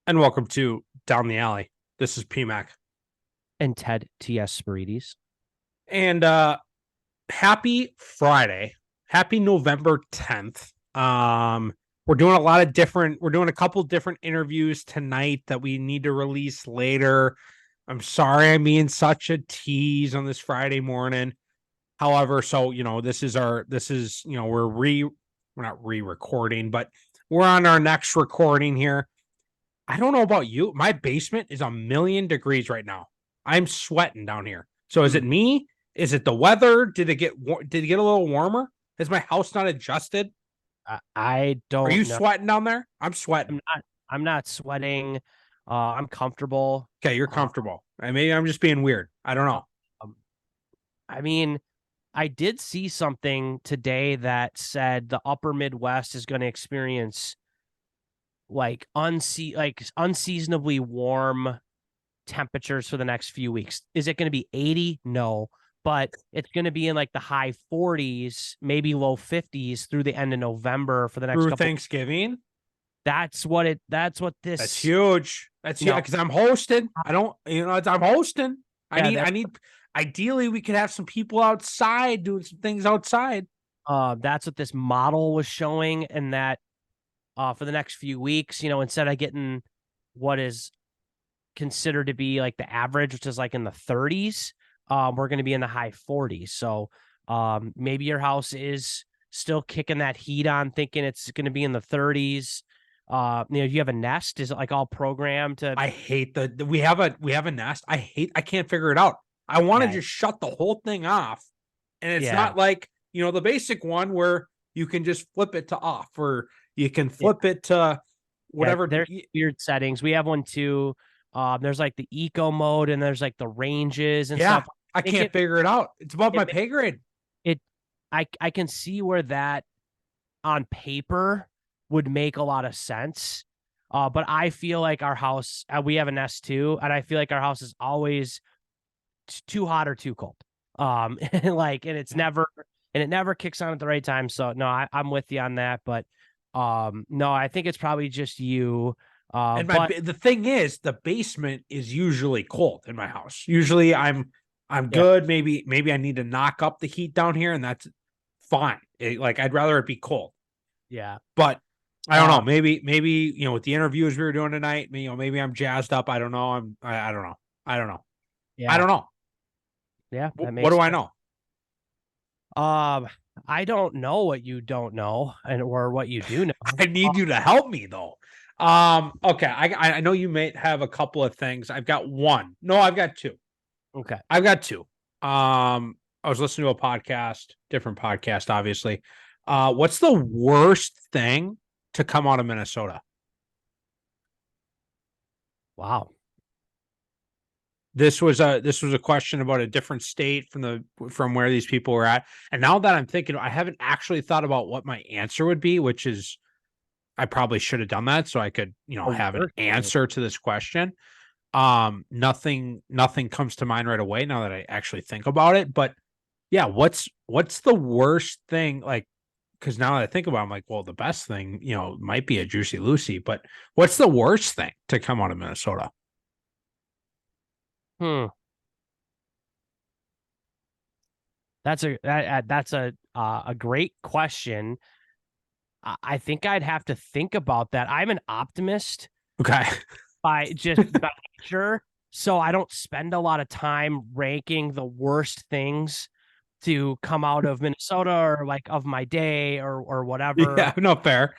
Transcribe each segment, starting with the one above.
And welcome to Down the Alley. This is PMAC. And Ted T.S. Spirides. And happy Friday. Happy November 10th. We're doing a couple different interviews tonight that we need to release later. I'm sorry I'm being such a tease on this Friday morning. However, we're not re-recording, but we're on our next recording here. I don't know about you. My basement is 1,000,000 degrees right now. I'm sweating down here. So is it me? Is it the weather? Did it get a little warmer? Is my house not adjusted? I Are you don't know. sweating down there? I'm sweating. I'm not sweating. I'm comfortable. Okay, you're Uh, comfortable. Maybe I'm just being weird. I don't know. um, I mean, I did see something today that said the upper Midwest is going to experience unseasonably warm temperatures for the next few weeks. Is it going to be 80? No, but it's going to be in like the high 40s, maybe low 50s through the end of November for the next Through couple. Thanksgiving? That's what That's this, huge. That's huge because I'm hosting. I'm hosting. yeah, Ideally, we could have some people outside doing some things outside. that's what this model was showing. And that for the next few weeks, instead of getting what is considered to be like the average, which is like in the 30s, we're going to be in the high 40s. So maybe your house is still kicking that heat on, thinking it's going to be in the 30s. You have a Nest. Is it like all programmed to? I hate we have a Nest. I can't figure it out. I want to just shut the whole thing off. And it's not like, the basic one where you can just flip it to off, or you can flip it to whatever. There's weird settings. We have one too. There's like the eco mode, and there's like the ranges and stuff. I can't figure it out. It's above my pay grade. I can see where that on paper would make a lot of sense. But I feel like our house, we have an S2, and I feel like our house is always too hot or too cold. And it never kicks on at the right time. So no, I'm with you on that. But no, I think it's probably just you. The thing is, the basement is usually cold in my house. Usually I'm good. Maybe I need to knock up the heat down here, and that's fine. I'd rather it be cold. Yeah. But I don't know. Maybe with the interviews we were doing tonight, maybe I'm jazzed up. I don't know. I don't know. Yeah. I don't know. Yeah. What do I know? I don't know what you don't know, or what you do know. I need you to help me though. Okay. I know you may have a couple of things. I've got one. No, I've got two. Okay. I've got two. I was listening to a podcast, different podcast, obviously. What's the worst thing to come out of Minnesota? Wow. This was a question about a different state from where these people were at. And now that I'm thinking, I haven't actually thought about what my answer would be, which is I probably should have done that so I could, have an answer to this question. Nothing comes to mind right away now that I actually think about it. But yeah, what's the worst thing? Because now that I think about it, I'm like, well, the best thing, might be a Juicy Lucy, but what's the worst thing to come out of Minnesota? That's a great question. I think I'd have to think about that. I'm an optimist. Okay. By nature, so I don't spend a lot of time ranking the worst things to come out of Minnesota, or like of my day, or whatever. Yeah, no, fair.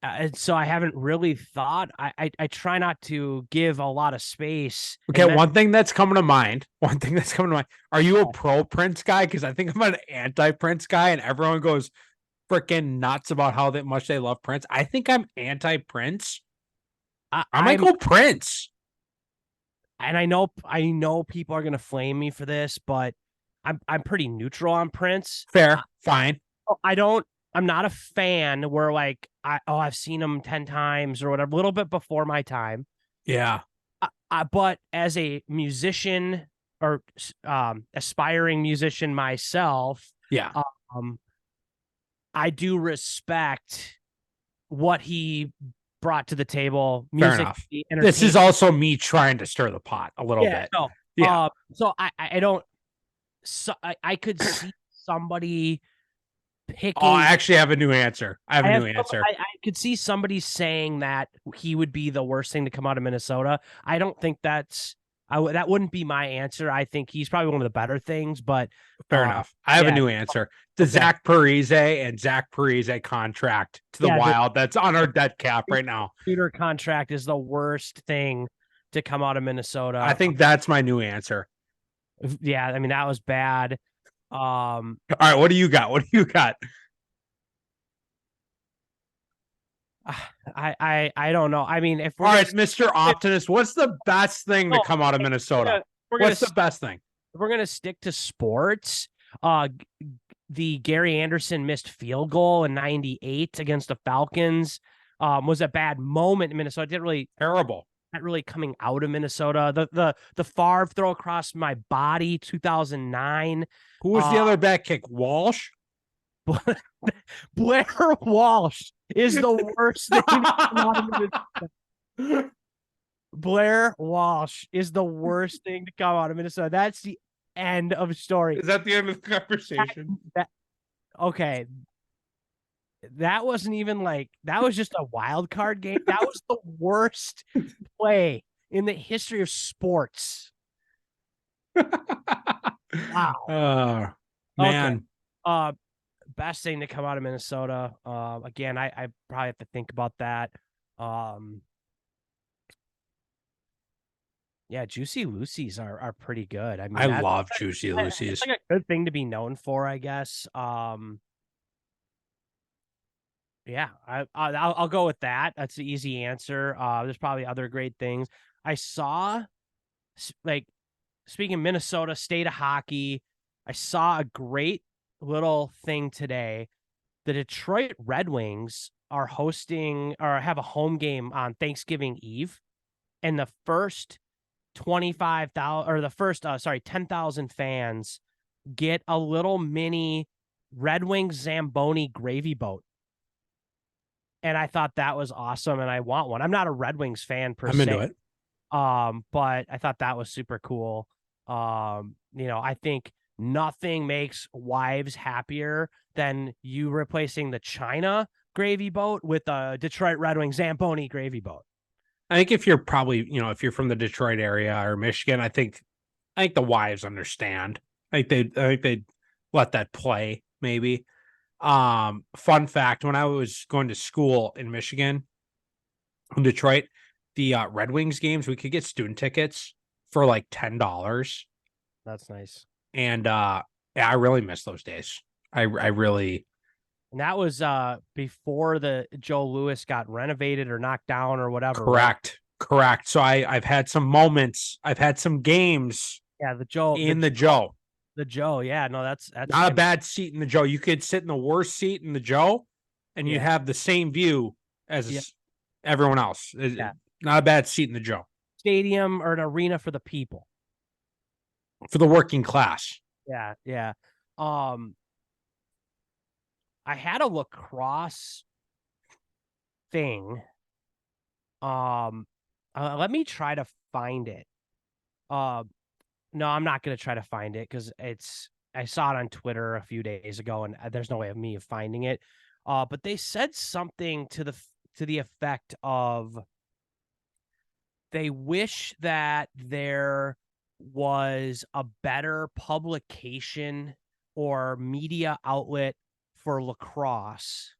And so I haven't really thought. I try not to give a lot of space. Okay, one thing that's coming to mind. Are you a pro Prince guy? Because I think I'm an anti Prince guy, and everyone goes freaking nuts about how much they love Prince. I think I'm anti Prince. I might go Prince. And I know people are gonna flame me for this, but I'm pretty neutral on Prince. Fair, fine. I'm not a fan where I've seen him 10 times or whatever, a little bit before my time. Yeah. But as a musician, or aspiring musician myself, yeah, I do respect what he brought to the table Fair enough. musically, This is entertainment. also me trying to stir the pot a little Yeah, bit. no. Yeah. So I don't. So I could see somebody Oh, I picking. actually have a new answer. I have a I new have. answer. I could see somebody saying that he would be the worst thing to come out of Minnesota. I don't think that's. That wouldn't be my answer. I think he's probably one of the better things, but Fair enough. I have a yeah. new answer. The Okay. Zach Parise and Zach Parise contract to the Yeah, Wild that's on our dead cap right now. Shooter contract is the worst thing to come out of Minnesota. I think that's my new answer. Yeah, I mean that was bad. All right, what do you got? What do you got? I don't know. I mean, if we're All gonna, right, Mr. Optimist, what's the best thing to No, come out of Minnesota? we're gonna What's the best thing? if we're gonna stick to sports, the Gary Anderson missed field goal in '98 against the Falcons was a bad moment in Minnesota. It didn't really Terrible. not really coming out of Minnesota. The Favre throw across my body 2009. Who was the other back kick? Walsh? Blair Walsh is the worst thing to come out of Minnesota. Blair Walsh is the worst thing to come out of Minnesota. That's the end of story. Is that the end of the conversation? Okay. That wasn't even like that was just a wild card game. That was the worst play in the history of sports. Wow. Man. Okay. Best thing to come out of Minnesota. Again, I probably have to think about that. Yeah, Juicy Lucy's are pretty good. I mean, I love Juicy Lucy's. It's like a good thing to be known for, I guess. Yeah, I'll go with that. That's the easy answer. There's probably other great things. I saw, like, speaking of Minnesota State of Hockey, I saw a great little thing today. The Detroit Red Wings are hosting or have a home game on Thanksgiving Eve, and the first 25,000 or the first 10,000 fans get a little mini Red Wings Zamboni gravy boat. And I thought that was awesome, and I want one. I'm not a Red Wings fan per se. I'm into it. But I thought that was super cool. I think nothing makes wives happier than you replacing the China gravy boat with a Detroit Red Wings Zamboni gravy boat. I think if you're probably, if you're from the Detroit area or Michigan, I think the wives understand. I think they'd let that play, maybe. Fun fact, when I was going to school in Michigan, in Detroit, the Red Wings games, we could get student tickets for like $10. That's nice. And I really miss those days. I really. And that was before the Joe Louis got renovated or knocked down or whatever. Correct. Right? Correct. So I've had some moments. I've had some games. Yeah, the Joe. The Joe, yeah, no, that's not a bad seat in the Joe. You could sit in the worst seat in the Joe, and you have the same view as everyone else. Not a bad seat in the Joe. Stadium or an arena for the people, for the working class. Yeah. I had a lacrosse thing. Let me try to find it. No, I'm not going to try to find it because I saw it on Twitter a few days ago and there's no way of me finding it. But they said something to the effect of they wish that there was a better publication or media outlet for lacrosse.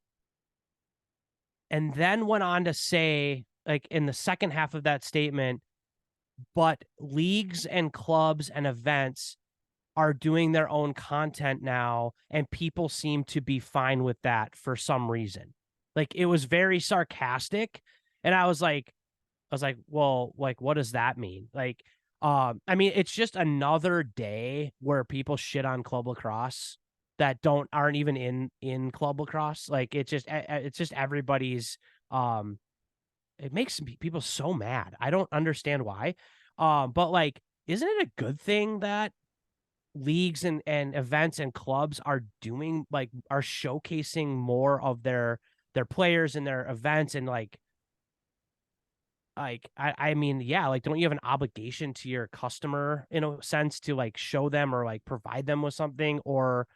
And then went on to say, like in the second half of that statement, but leagues and clubs and events are doing their own content now, and people seem to be fine with that for some reason. Like it was very sarcastic, and I was like, well, like what does that mean? Like, I mean, it's just another day where people shit on club lacrosse that aren't even in club lacrosse. Like it's just everybody's. It makes people so mad. I don't understand why. But like, isn't it a good thing that leagues and events and clubs are showcasing more of their players and their events and like like I mean, yeah, like don't you have an obligation to your customer in a sense to like show them or like provide them with something, or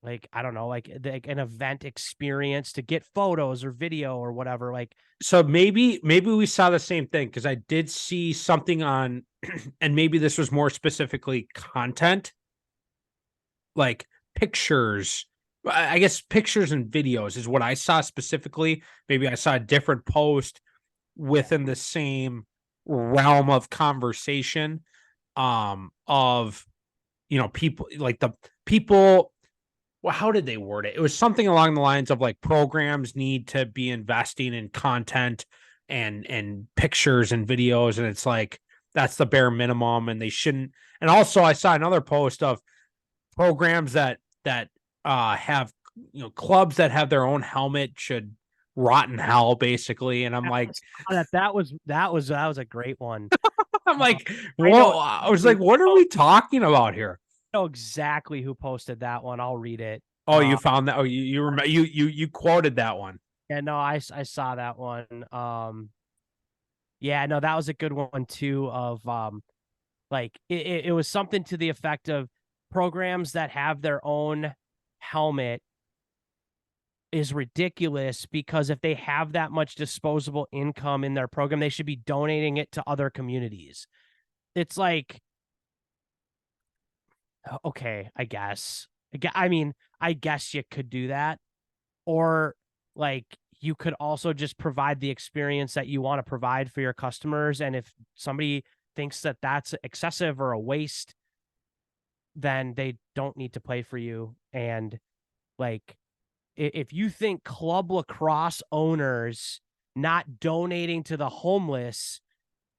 like I don't know, like an event experience to get photos or video or whatever. Like So maybe we saw the same thing because I did see something on, and maybe this was more specifically content, like pictures. I guess pictures and videos is what I saw specifically. Maybe I saw a different post within the same realm of conversation, of people, like the people. Well, how did they word it? It was something along the lines of like programs need to be investing in content and pictures and videos, and it's like that's the bare minimum, and they shouldn't. And also, I saw another post of programs that have clubs that have their own helmet should rot in hell, basically. And I'm like, that was a great one. I'm Uh, like, I know whoa! I was like, what are we talking about here? know exactly who posted that one. I'll read it. Oh, you found that? Oh, you remember? You quoted that one. Yeah, no, I saw that one. Yeah, no, that was a good one too. Of like it was something to the effect of programs that have their own helmet is ridiculous because if they have that much disposable income in their program, they should be donating it to other communities. It's like, okay, I guess. I mean, I guess you could do that. Or like you could also just provide the experience that you want to provide for your customers. And if somebody thinks that that's excessive or a waste, then they don't need to play for you. And like, if you think club lacrosse owners not donating to the homeless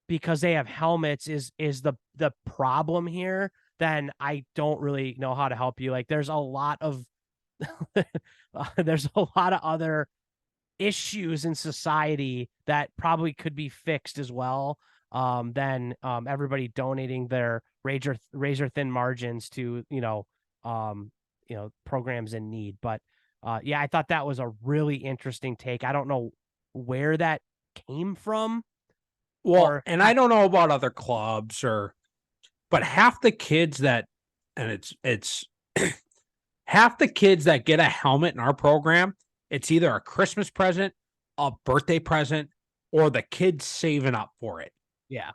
because they have helmets is the problem here, then I don't really know how to help you. Like there's a lot of there's a lot of other issues in society that probably could be fixed as well, than everybody donating their razor thin margins to programs in need. But yeah, I thought that was a really interesting take. I don't know where that came from, Well, or and I don't know about other clubs but half the kids that, and it's half the kids that get a helmet in our program, it's either a Christmas present, a birthday present, or the kids saving up for it. yeah.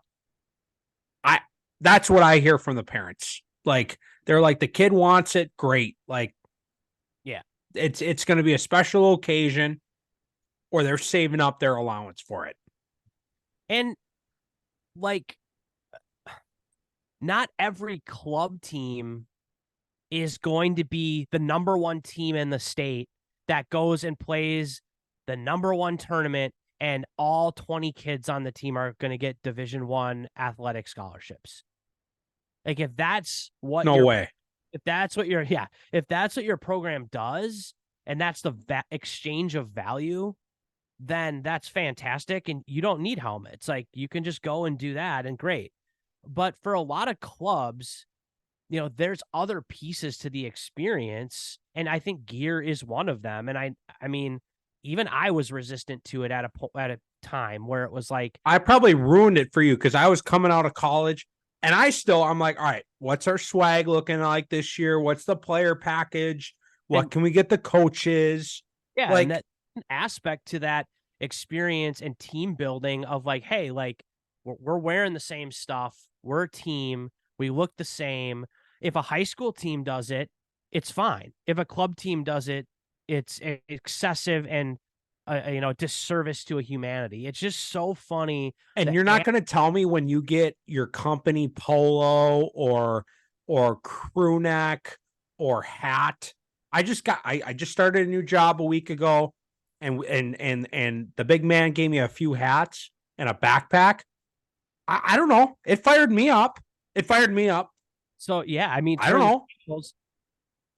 I That's what I hear from the parents. Like they're like the kid wants it, great. Like Yeah. it's going to be a special occasion, or they're saving up their allowance for it. And like not every club team is going to be the number one team in the state that goes and plays the number one tournament and all 20 kids on the team are going to get Division 1 athletic scholarships. Like if that's what No way. if that's what your yeah, if that's what your program does and that's the exchange of value, then that's fantastic and you don't need helmets. Like you can just go and do that and great. But for a lot of clubs, there's other pieces to the experience, and I think gear is one of them. And I mean, even I was resistant to it at a time where it was like, I probably ruined it for you because I was coming out of college and I'm like, all right, what's our swag looking like this year? What's the player package? What and can we get the coaches? yeah, Like, and that aspect to that experience and team building of like, hey, like we're wearing the same stuff, we're a team, we look the same. If a high school team does it, it's fine. If a club team does it, it's excessive and disservice to a humanity. It's just so funny. and you're not going to tell me when you get your company polo or crew neck or hat. I just started a new job a week ago, and the big man gave me a few hats and a backpack. I don't know. It fired me up. It fired me up. So yeah, I mean, I don't know.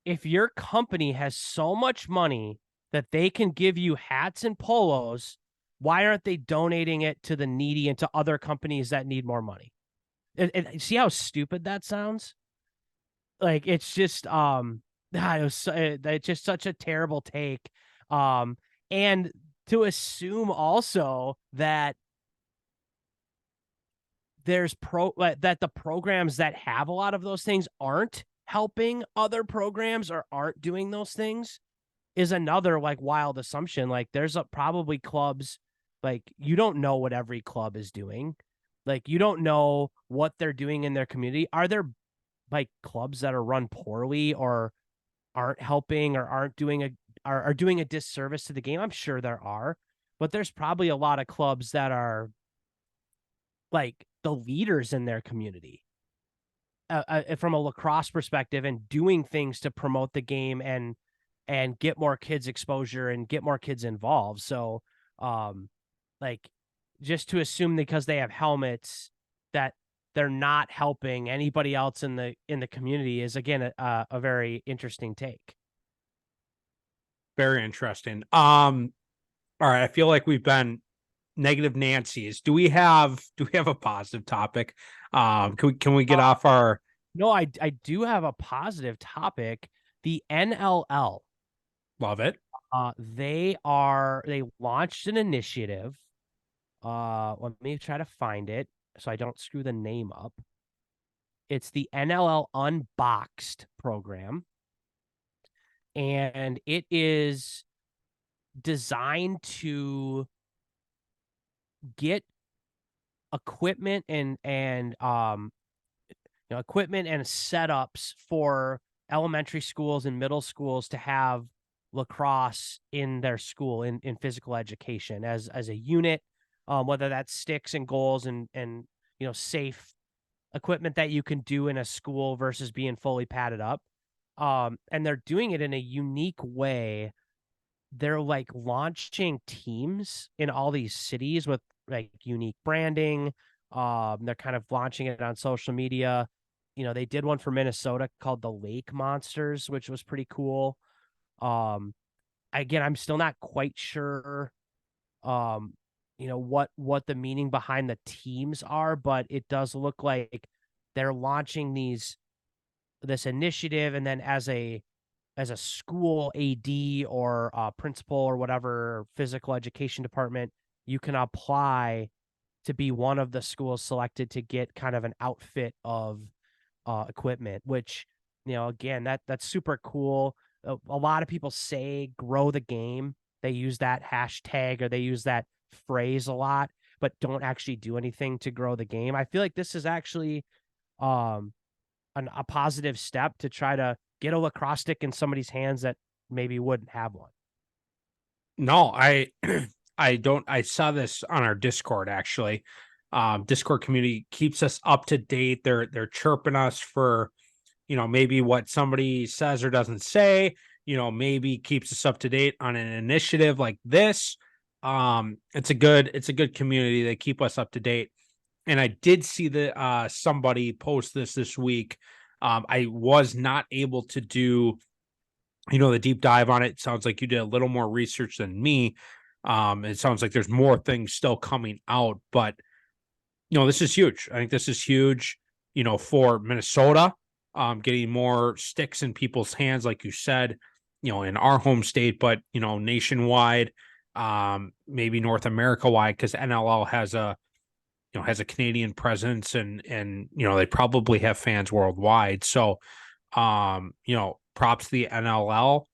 If your company has so much money that they can give you hats and polos, why aren't they donating it to the needy and to other companies that need more money? And see how stupid that sounds? Like it's just it's just such a terrible take. And to assume also that there's that the programs that have a lot of those things aren't helping other programs or aren't doing those things is another like wild assumption. Like there's probably clubs, like you don't know what every club is doing. Like you don't know what they're doing in their community. Are there like clubs that are run poorly or aren't helping or aren't doing are doing a disservice to the game? I'm sure there are, but there's probably a lot of clubs that are like the leaders in their community from a lacrosse perspective and doing things to promote the game and get more kids exposure and get more kids involved. So, like just to assume because they have helmets that they're not helping anybody else in the community is again a very interesting take. Very interesting. All right, I feel like we've been negative Nancy's. Do we have a positive topic? Can we get off our No, I do have a positive topic. The NLL. love it? They launched an initiative. Let me try to find it so I don't screw the name up. It's the NLL Unboxed program, and it is designed to get equipment and equipment and setups for elementary schools and middle schools to have lacrosse in their school in physical education as a unit, whether that's sticks and goals and safe equipment that you can do in a school versus being fully padded up. And they're doing it in a unique way. They're like launching teams in all these cities with like unique branding. They're kind of launching it on social media. They did one for Minnesota called the Lake Monsters, which was pretty cool. Again, I'm still not quite sure, what the meaning behind the teams are, but it does look like they're launching this initiative, and then as a school AD or principal or whatever physical education department, you can apply to be one of the schools selected to get kind of an outfit of equipment, which, again, that's super cool. A lot of people say grow the game. They use that hashtag or they use that phrase a lot, but don't actually do anything to grow the game. I feel like this is actually a positive step to try to get a lacrosse stick in somebody's hands that maybe wouldn't have one. No, I I don't. I saw this on our Discord actually. Discord community keeps us up to date. They're chirping us for, maybe what somebody says or doesn't say. Maybe keeps us up to date on an initiative like this. It's a good community. They keep us up to date. And I did see that somebody post this week. I was not able to do, the deep dive on it. Sounds like you did a little more research than me. It sounds like there's more things still coming out, but this is huge. I think this is huge, for Minnesota, getting more sticks in people's hands, like you said, in our home state, but nationwide, maybe North America wide, because NLL has a Canadian presence and they probably have fans worldwide. So props to the NLL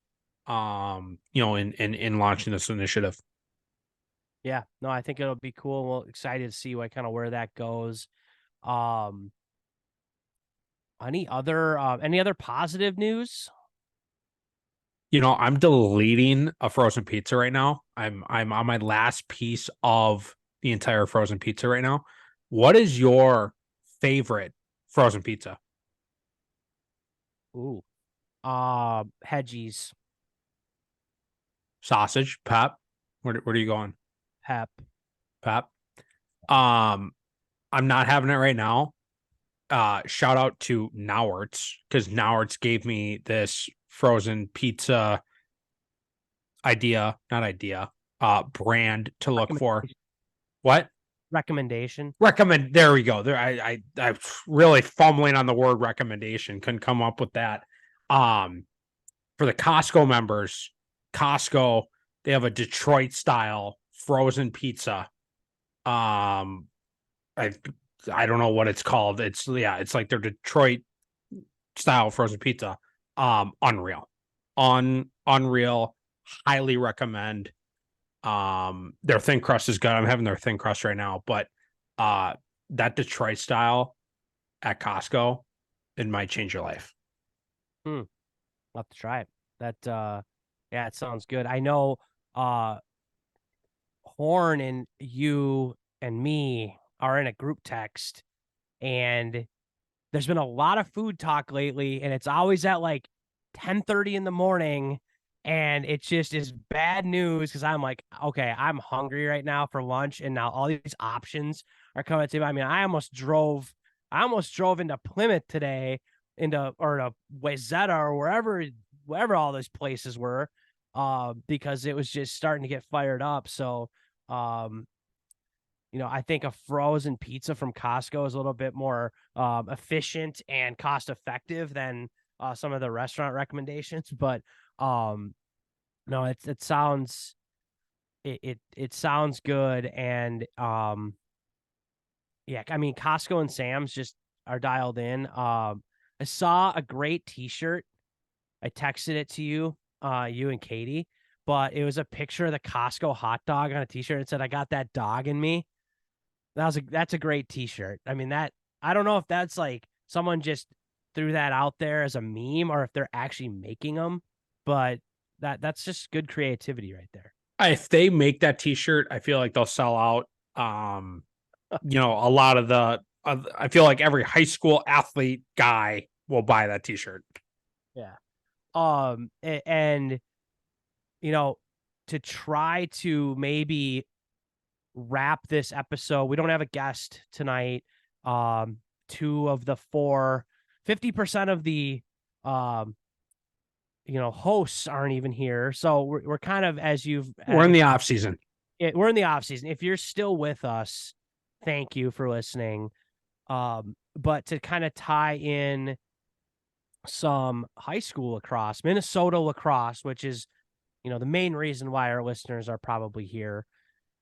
in launching this initiative. Yeah, no, I think it'll be cool. Well, excited to see where that goes. Any other positive news? I'm deleting a frozen pizza right now. I'm on my last piece of the entire frozen pizza right now. What is your favorite frozen pizza? Ooh, Hedgies, Sausage, Pep. Where are you going? Pep. Pep. I'm not having it right now. Shout out to Nauertz, because Nauertz gave me this frozen pizza brand to look for. What? Recommendation. There we go. There, I'm really fumbling on the word recommendation. Couldn't come up with that. For the Costco members, Costco, they have a Detroit style frozen pizza. I I don't know what it's called. It's like their Detroit style frozen pizza. Unreal. Unreal. Highly recommend. Their thin crust is good. I'm having their thin crust right now, but that Detroit style at Costco, it might change your life. Hmm. I'll have to try it. Yeah, it sounds good. I know uh Horn and you and me are in a group text, and there's been a lot of food talk lately, and it's always at like 10:30 in the morning, and it just is bad news because I'm like, okay, I'm hungry right now for lunch, and now all these options are coming to me. I mean, I almost drove into Plymouth today, or to Wayzata or wherever all those places were, because it was just starting to get fired up. So, um, I think a frozen pizza from Costco is a little bit more efficient and cost effective than some of the restaurant recommendations. But no, it sounds good, and yeah, I mean Costco and Sam's just are dialed in. I saw a great T-shirt. I texted it to you, you and Katie, but it was a picture of the Costco hot dog on a T-shirt. It said, "I got that dog in me." That's a great T-shirt. I mean, that I don't know if that's like someone just threw that out there as a meme or if they're actually making them, but that's just good creativity right there. If they make that T-shirt, I feel like they'll sell out. A lot of I feel like every high school athlete guy will buy that T-shirt. Yeah. And you know, to try to maybe wrap this episode, we don't have a guest tonight. Two of the four, 50% of the um hosts aren't even here. So we're kind of, as you've We're in the off season. we're in the off season. If you're still with us, thank you for listening. But to kind of tie in some high school lacrosse, Minnesota lacrosse, which is, the main reason why our listeners are probably here.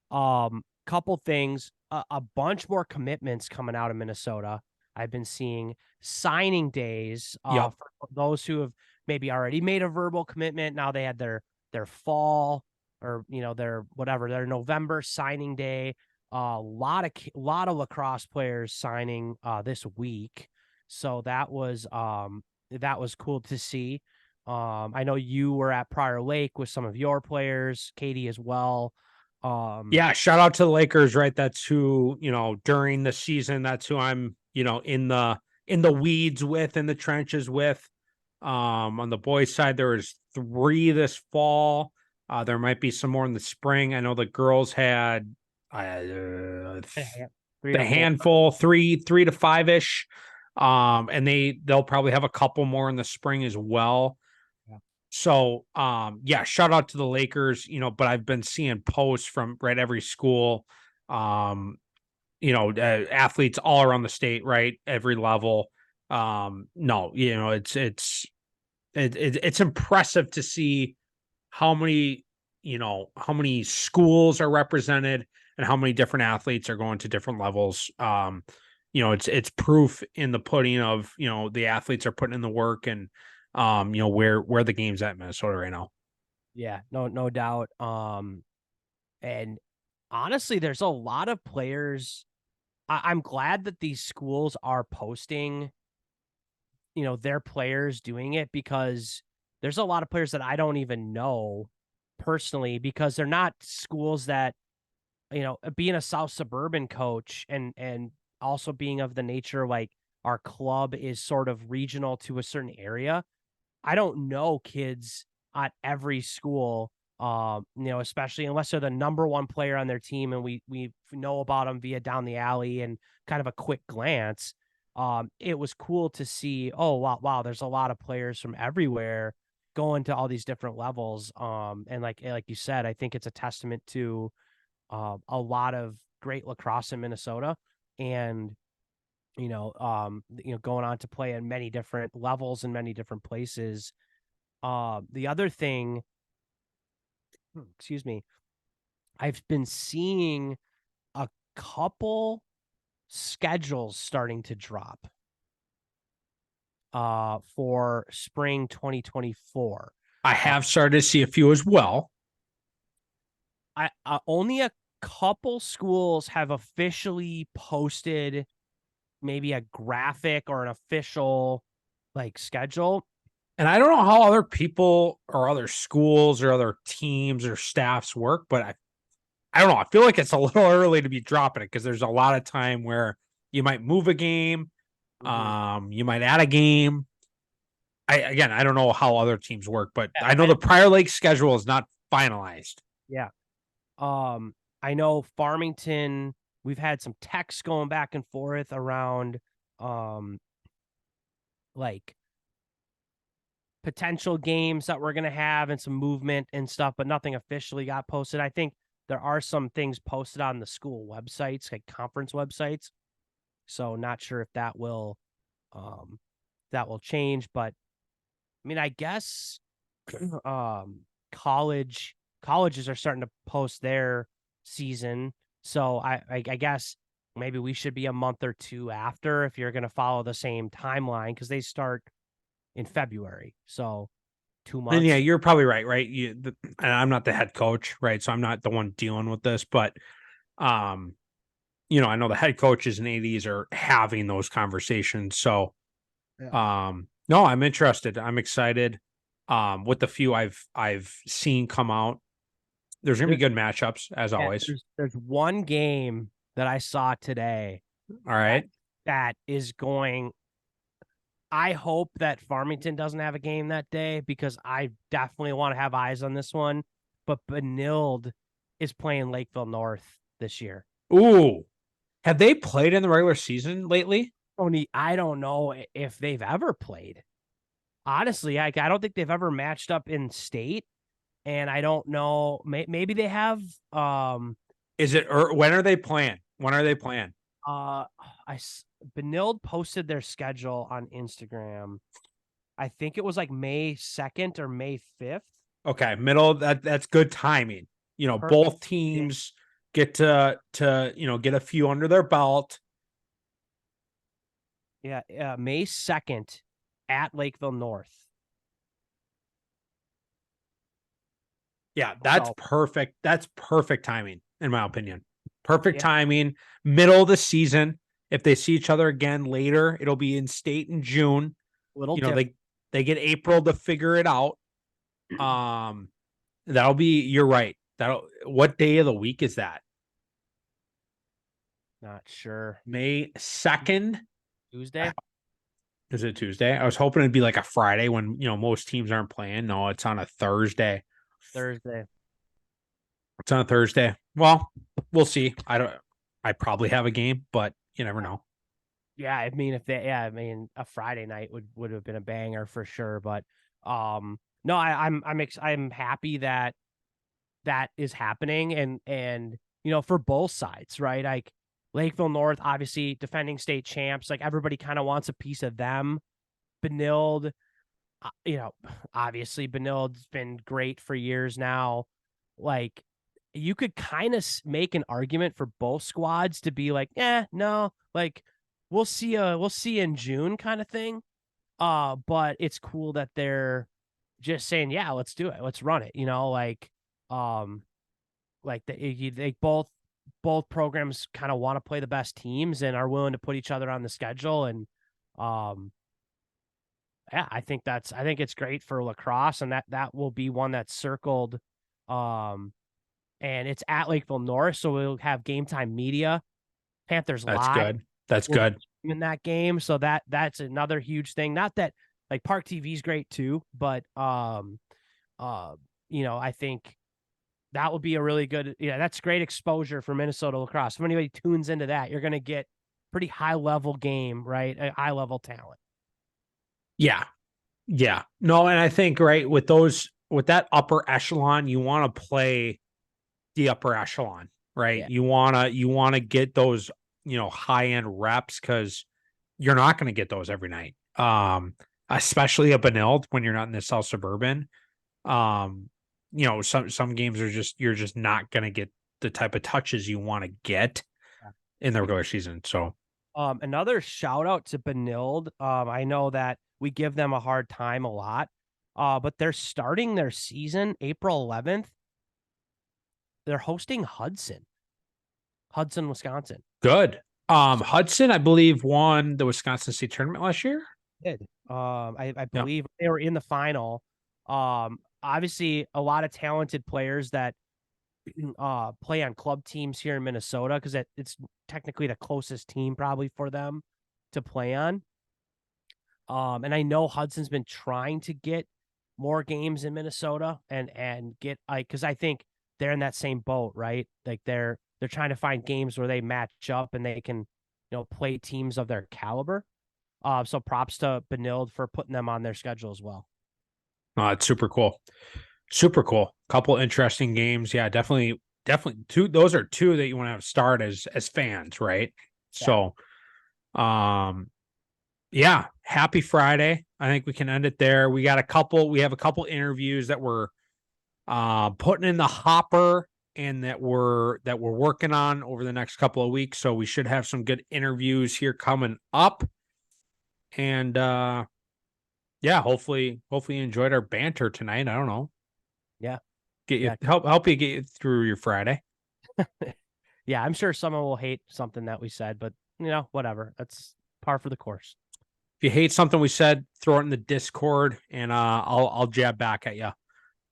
Couple things, a bunch more commitments coming out of Minnesota. I've been seeing signing days Yep. for those who have maybe already made a verbal commitment. Now they had their fall, or their November signing day. A lot of lacrosse players signing this week. So that was cool to see. I know you were at Prior Lake with some of your players, Katie as well. Yeah, shout out to the Lakers, right? That's who, during the season, that's who I'm, in the weeds with, in the trenches with. On the boys' side, there was 3 this fall. There might be some more in the spring. I know the girls had the 3 to 4. handful, 3 to 5-ish. And they'll probably have a couple more in the spring as well. So, yeah, shout out to the Lakers, but I've been seeing posts from every school, athletes all around the state, right? Every level. No, it's impressive to see how many, how many schools are represented and how many different athletes are going to different levels. It's proof in the pudding of, the athletes are putting in the work, and where the game's at Minnesota right now. Yeah, no doubt. And honestly, there's a lot of players. I'm glad that these schools are posting, their players doing it, because there's a lot of players that I don't even know personally, because they're not schools that, being a South Suburban coach, and also being of the nature, like our club is sort of regional to a certain area. I don't know kids at every school, especially unless they're the number one player on their team and we know about them via down the alley and kind of a quick glance. It was cool to see, oh wow, there's a lot of players from everywhere going to all these different levels. And like you said, I think it's a testament to a lot of great lacrosse in Minnesota, and going on to play in many different levels in many different places. The other thing, excuse me, I've been seeing a couple schedules starting to drop for spring 2024. I have started to see a few as well. I only a couple schools have officially posted maybe a graphic or an official like schedule. And I don't know how other people or other schools or other teams or staffs work, but I don't know. I feel like it's a little early to be dropping it because there's a lot of time where you might move a game, you might add a game. I don't know how other teams work, but I know the Prior Lake schedule is not finalized. Yeah. I know Farmington, we've had some texts going back and forth around like potential games that we're gonna have and some movement and stuff, but nothing officially got posted. I think there are some things posted on the school websites, like conference websites. So not sure if that will change, but I mean, I guess colleges are starting to post their season. So I guess maybe we should be a month or two after if you're going to follow the same timeline because they start in February. So 2 months. And yeah, you're probably right. Right. And I'm not the head coach, right? So I'm not the one dealing with this, but I know the head coaches and ADs are having those conversations. So, no, I'm interested. I'm excited. With the few I've seen come out, there's gonna be good matchups as always. There's one game that I saw today. All right. That is going. I hope that Farmington doesn't have a game that day because I definitely want to have eyes on this one. But Benilde is playing Lakeville North this year. Ooh, have they played in the regular season lately? I don't know if they've ever played. Honestly, I don't think they've ever matched up in state, and I don't know. Maybe they have. Is it when are they playing? When are they playing? Benilde posted their schedule on Instagram. I think it was like May 2nd or May 5th. Okay, middle. That's good timing. Both teams get to get a few under their belt. Yeah, May 2nd at Lakeville North. Yeah, that's perfect. That's perfect timing, in my opinion. Perfect timing, middle of the season. If they see each other again later, it'll be in state in June. They get April to figure it out. That'll be. You're right. What day of the week is that? Not sure. May 2nd. Tuesday. Is it Tuesday? I was hoping it'd be like a Friday when most teams aren't playing. No, it's on a Thursday. It's on a Thursday. Well, we'll see. I probably have a game, but you never know. Yeah, I mean a Friday night would have been a banger for sure, but no, I'm happy that is happening and for both sides, right? Like Lakeville North, obviously defending state champs, like everybody kind of wants a piece of them. Benilde, obviously Benilde's been great for years now. Like you could kind of make an argument for both squads to be like, no, like we'll see in June kind of thing. But it's cool that they're just saying, yeah, let's do it. Let's run it. They both programs kind of want to play the best teams and are willing to put each other on the schedule. And, yeah, I think it's great for lacrosse, and that will be one that's circled. And it's at Lakeville North, so we'll have Game Time Media. Panthers Live. That's good in that game. So that's another huge thing. Not that like Park TV is great too, but I think that would be a really good. Yeah, that's great exposure for Minnesota lacrosse. If anybody tunes into that, you're going to get pretty high level game, right? A high level talent. Yeah. No, and I think right with that upper echelon, you want to play the upper echelon, right? Yeah. You want to get those, high end reps because you're not going to get those every night. Especially a Benilde when you're not in the South Suburban. Some games are you're just not going to get the type of touches you want to get. in the regular season. So Another shout out to Benilde. I know that we give them a hard time a lot, but they're starting their season April 11th. They're hosting Hudson, Wisconsin. good. Hudson, I believe, won the Wisconsin State tournament last year. Did. I believe they were in the final. Obviously a lot of talented players that play on club teams here in Minnesota because it's technically the closest team probably for them to play on. And I know Hudson's been trying to get more games in Minnesota and get because I think they're in that same boat, right? Like they're trying to find games where they match up and they can, play teams of their caliber. So props to Benilde for putting them on their schedule as well. It's super cool. Super cool. Couple interesting games. Yeah, definitely two. Those are two that you want to have start as fans, right? Yeah. So yeah, happy Friday. I think we can end it there. We have a couple interviews that we're putting in the hopper and that we're working on over the next couple of weeks. So we should have some good interviews here coming up. And yeah, hopefully you enjoyed our banter tonight. I don't know. Yeah. Help you get through your Friday. Yeah, I'm sure someone will hate something that we said, but whatever. That's par for the course. If you hate something we said, throw it in the Discord and I'll jab back at you.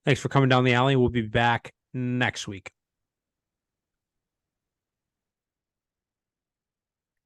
Thanks for coming down the alley. We'll be back next week.